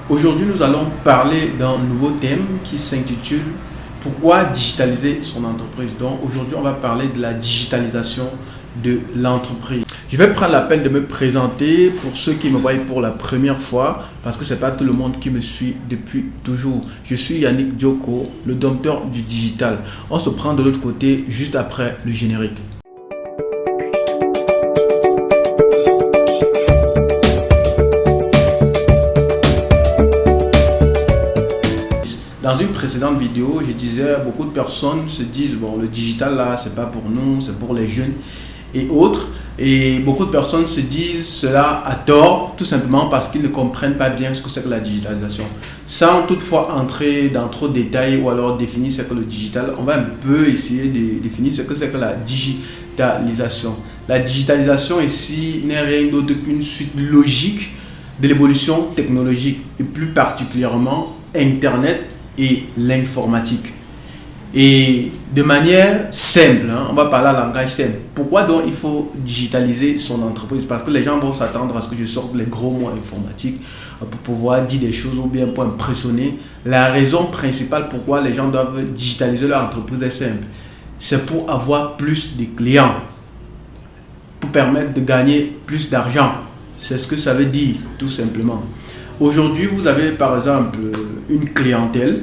Aujourd'hui, nous allons parler d'un nouveau thème qui s'intitule Pourquoi digitaliser son entreprise? Donc aujourd'hui, on va parler de la digitalisation de l'entreprise. Je vais prendre la peine de me présenter pour ceux qui me voient pour la première fois parce que ce n'est pas tout le monde qui me suit depuis toujours. Je suis Yannick Dioko, le dompteur du digital. On se prend de l'autre côté juste après le générique. Dans une précédente vidéo, je disais, beaucoup de personnes se disent, bon, le digital là, c'est pas pour nous, c'est pour les jeunes et autres. Et beaucoup de personnes se disent cela à tort, tout simplement parce qu'ils ne comprennent pas bien ce que c'est que la digitalisation. Sans toutefois entrer dans trop de détails ou alors définir ce que le digital, on va un peu essayer de définir ce que c'est que la digitalisation. La digitalisation ici n'est rien d'autre qu'une suite logique de l'évolution technologique et plus particulièrement Internet et l'informatique. Et de manière simple, on va parler en langage simple. Pourquoi donc il faut digitaliser son entreprise? Parce que les gens vont s'attendre à ce que je sorte les gros mots informatiques pour pouvoir dire des choses ou bien pour impressionner. La raison principale pourquoi les gens doivent digitaliser leur entreprise est simple. C'est pour avoir plus de clients, pour permettre de gagner plus d'argent. C'est ce que ça veut dire, tout simplement. Aujourd'hui, vous avez par exemple une clientèle.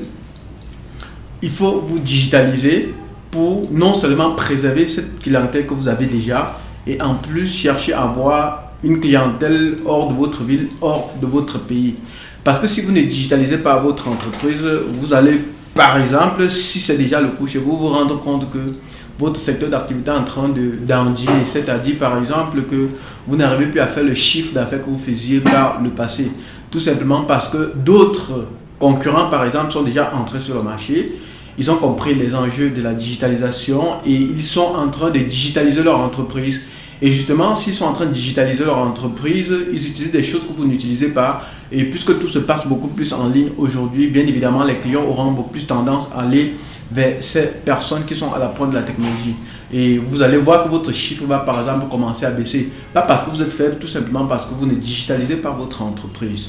Il faut vous digitaliser pour non seulement préserver cette clientèle que vous avez déjà et en plus chercher à avoir une clientèle hors de votre ville, hors de votre pays. Parce que si vous ne digitalisez pas votre entreprise, vous allez par exemple, si c'est déjà le coup chez vous, vous rendre compte que votre secteur d'activité est en train d'endiguer, c'est-à-dire par exemple que vous n'arrivez plus à faire le chiffre d'affaires que vous faisiez par le passé. Tout simplement parce que d'autres concurrents par exemple sont déjà entrés sur le marché, ils ont compris les enjeux de la digitalisation et ils sont en train de digitaliser leur entreprise. Et justement, s'ils sont en train de digitaliser leur entreprise, ils utilisent des choses que vous n'utilisez pas. Et puisque tout se passe beaucoup plus en ligne aujourd'hui, bien évidemment, les clients auront beaucoup plus tendance à aller vers ces personnes qui sont à la pointe de la technologie. Et vous allez voir que votre chiffre va par exemple commencer à baisser. Pas parce que vous êtes faible, tout simplement parce que vous ne digitalisez pas votre entreprise.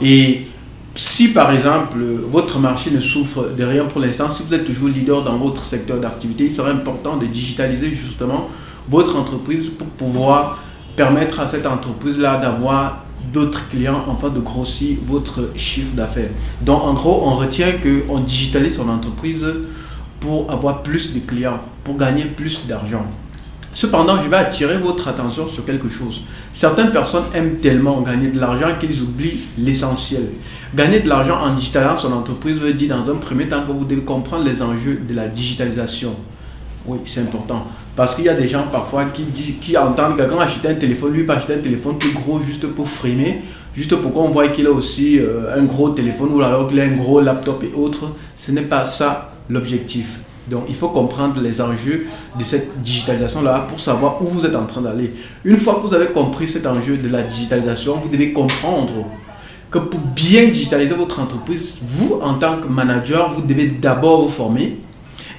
Et si par exemple votre marché ne souffre de rien pour l'instant, si vous êtes toujours leader dans votre secteur d'activité, il serait important de digitaliser justement votre entreprise pour pouvoir permettre à cette entreprise-là d'avoir d'autres clients afin de grossir votre chiffre d'affaires. Donc en gros, on retient qu'on digitalise son entreprise pour avoir plus de clients, pour gagner plus d'argent. Cependant, je vais attirer votre attention sur quelque chose. Certaines personnes aiment tellement gagner de l'argent qu'ils oublient l'essentiel. Gagner de l'argent en digitalisant son entreprise veut dire dans un premier temps que vous devez comprendre les enjeux de la digitalisation. Oui, c'est important. Parce qu'il y a des gens parfois qui entendent que quelqu'un acheter un téléphone, lui peut acheter un téléphone plus gros juste pour frimer, juste pour qu'on voit qu'il a aussi un gros téléphone ou alors qu'il a un gros laptop et autres. Ce n'est pas ça l'objectif. Donc, il faut comprendre les enjeux de cette digitalisation-là pour savoir où vous êtes en train d'aller. Une fois que vous avez compris cet enjeu de la digitalisation, vous devez comprendre que pour bien digitaliser votre entreprise, vous, en tant que manager, vous devez d'abord vous former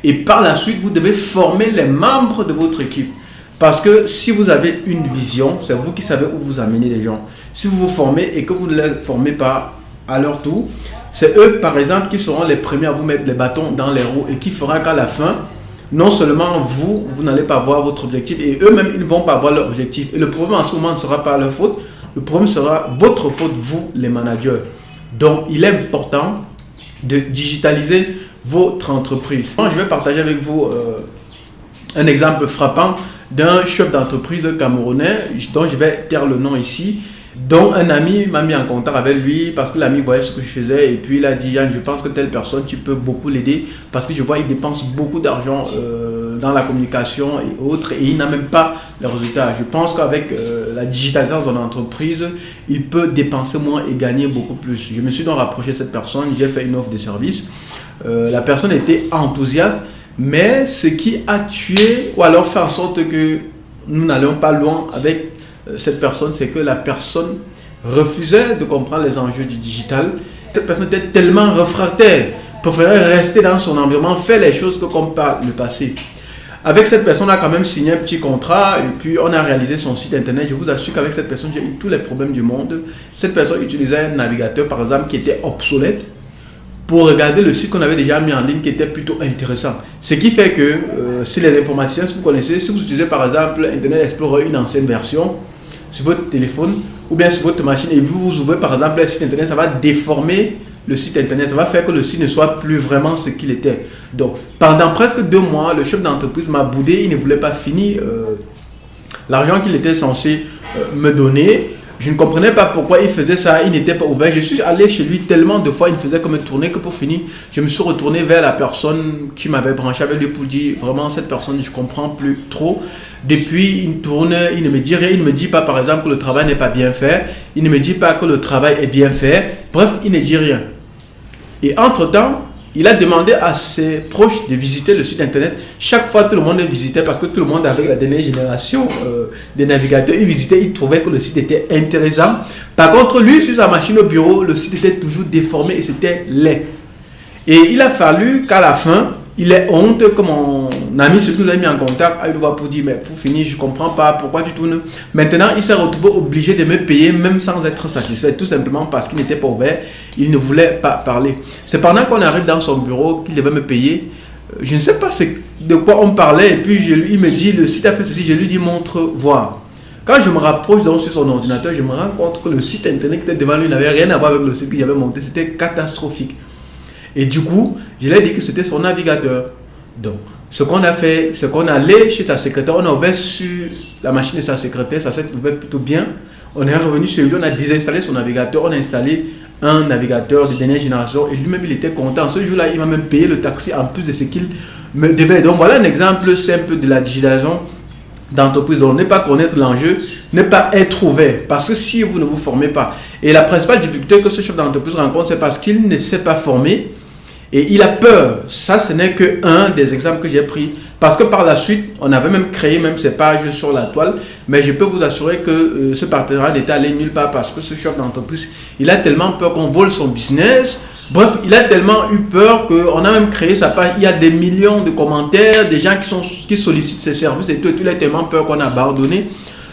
et par la suite, vous devez former les membres de votre équipe. Parce que si vous avez une vision, c'est vous qui savez où vous amenez les gens. Si vous vous formez et que vous ne les formez pas à leur tour, c'est eux, par exemple, qui seront les premiers à vous mettre les bâtons dans les roues et qui fera qu'à la fin, non seulement vous n'allez pas avoir votre objectif et eux-mêmes, ils ne vont pas avoir leur objectif. Et le problème en ce moment ne sera pas leur faute, le problème sera votre faute, vous, les managers. Donc, il est important de digitaliser votre entreprise. Je vais partager avec vous un exemple frappant d'un chef d'entreprise camerounais dont je vais taire le nom ici. Donc un ami m'a mis en contact avec lui parce que l'ami voyait ce que je faisais et puis il a dit Yann, je pense que telle personne tu peux beaucoup l'aider parce que je vois il dépense beaucoup d'argent dans la communication et autres et il n'a même pas les résultats. Je pense qu'avec la digitalisation de son entreprise, il peut dépenser moins et gagner beaucoup plus. Je me suis donc rapproché de cette personne, j'ai fait une offre de service. La personne était enthousiaste, mais ce qui a tué ou alors fait en sorte que nous n'allions pas loin avec cette personne, c'est que la personne refusait de comprendre les enjeux du digital. Cette personne était tellement réfractaire, préférait rester dans son environnement, faire les choses que comme par le passé. Avec cette personne, on a quand même signé un petit contrat et puis on a réalisé son site internet. Je vous assure qu'avec cette personne, j'ai eu tous les problèmes du monde. Cette personne utilisait un navigateur, par exemple, qui était obsolète pour regarder le site qu'on avait déjà mis en ligne, qui était plutôt intéressant. Ce qui fait que si les informaticiens, si vous connaissez, si vous utilisez par exemple Internet Explorer, une ancienne version, sur votre téléphone ou bien sur votre machine et vous ouvrez par exemple un site internet, ça va déformer le site internet, ça va faire que le site ne soit plus vraiment ce qu'il était. Donc pendant presque 2 mois, le chef d'entreprise m'a boudé, il ne voulait pas finir l'argent qu'il était censé me donner. Je ne comprenais pas pourquoi il faisait ça, il n'était pas ouvert. Je suis allé chez lui tellement de fois, il ne faisait que me tourner, que pour finir, je me suis retourné vers la personne qui m'avait branché avec lui pour dire, vraiment cette personne, je ne comprends plus trop. Depuis, il tourne, il ne me dit rien, il ne me dit pas par exemple que le travail n'est pas bien fait, il ne me dit pas que le travail est bien fait, bref, il ne dit rien. Et entre-temps, il a demandé à ses proches de visiter le site internet. Chaque fois, tout le monde visitait parce que tout le monde avec la dernière génération des navigateurs, il visitait, il trouvait que le site était intéressant. Par contre, lui, sur sa machine au bureau, le site était toujours déformé et c'était laid. Et il a fallu qu'à la fin, il ait honte, que mon ami, celui qui nous a mis en contact, aille le voir pour dire, mais pour finir, je ne comprends pas pourquoi tu tournes. Maintenant, il s'est retrouvé obligé de me payer même sans être satisfait, tout simplement parce qu'il n'était pas ouvert, il ne voulait pas parler. C'est pendant qu'on arrive dans son bureau qu'il devait me payer. Je ne sais pas de quoi on parlait, et puis il me dit, le site a fait ceci, je lui dis, montre, voir. Quand je me rapproche donc sur son ordinateur, je me rends compte que le site internet qui était devant lui n'avait rien à voir avec le site que j'avais monté, c'était catastrophique. Et du coup, je lui ai dit que c'était son navigateur. Donc, ce qu'on a fait, c'est qu'on est allé chez sa secrétaire, on a ouvert sur la machine de sa secrétaire, ça s'est ouvert plutôt bien. On est revenu sur lui, on a désinstallé son navigateur, on a installé un navigateur de dernière génération et lui-même il était content. Ce jour-là, il m'a même payé le taxi en plus de ce qu'il me devait. Donc voilà un exemple simple de la digitalisation d'entreprise. Donc ne pas connaître l'enjeu, ne pas être ouvert, parce que si vous ne vous formez pas, et la principale difficulté que ce chef d'entreprise rencontre, c'est parce qu'il ne s'est pas formé et il a peur. Ça, ce n'est que un des exemples que j'ai pris, parce que par la suite, on avait même créé même ces pages sur la toile, mais je peux vous assurer que ce partenariat n'était allé nulle part, parce que ce chef d'entreprise, il a tellement peur qu'on vole son business. Bref, il a tellement eu peur qu'on a même créé sa page. Il y a des millions de commentaires, des gens qui sollicitent ses services et tout. Il a tellement peur qu'on a abandonné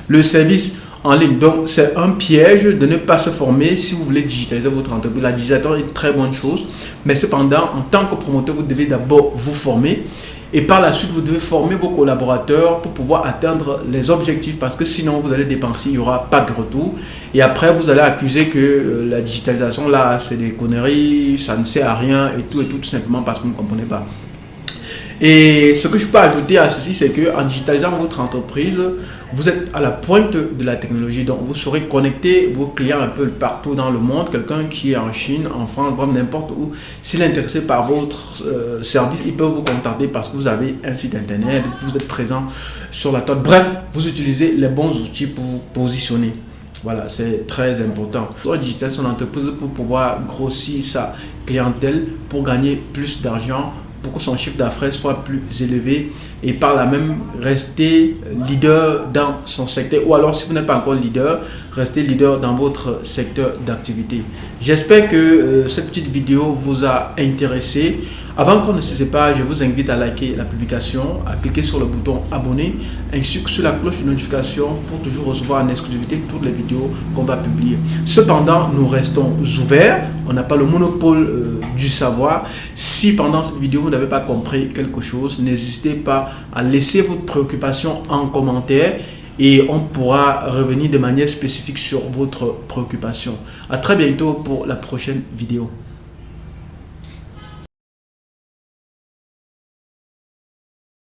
le service en ligne. Donc, c'est un piège de ne pas se former si vous voulez digitaliser votre entreprise. La digitalisation est une très bonne chose, mais cependant, en tant que promoteur, vous devez d'abord vous former. Et par la suite, vous devez former vos collaborateurs pour pouvoir atteindre les objectifs, parce que sinon, vous allez dépenser, il n'y aura pas de retour. Et après, vous allez accuser que la digitalisation, là, c'est des conneries, ça ne sert à rien et tout, tout simplement parce que vous ne comprenez pas. Et ce que je peux ajouter à ceci, c'est qu'en digitalisant votre entreprise, vous êtes à la pointe de la technologie. Donc, vous saurez connecter vos clients un peu partout dans le monde. Quelqu'un qui est en Chine, en France, bref, n'importe où, s'il est intéressé par votre service, il peut vous contacter parce que vous avez un site internet, vous êtes présent sur la toile. Bref, vous utilisez les bons outils pour vous positionner. Voilà, c'est très important. On digitalise son entreprise pour pouvoir grossir sa clientèle, pour gagner plus d'argent, pour que son chiffre d'affaires soit plus élevé et par là même rester leader dans son secteur, ou alors si vous n'êtes pas encore leader, restez leader dans votre secteur d'activité. J'espère que cette petite vidéo vous a intéressé. Avant qu'on ne se sépare, je vous invite à liker la publication, à cliquer sur le bouton abonner ainsi que sur la cloche de notification pour toujours recevoir en exclusivité toutes les vidéos qu'on va publier. Cependant, nous restons ouverts, on n'a pas le monopole du savoir. Si pendant cette vidéo vous n'avez pas compris quelque chose, n'hésitez pas à laisser votre préoccupation en commentaire et on pourra revenir de manière spécifique sur votre préoccupation. À très bientôt pour la prochaine vidéo.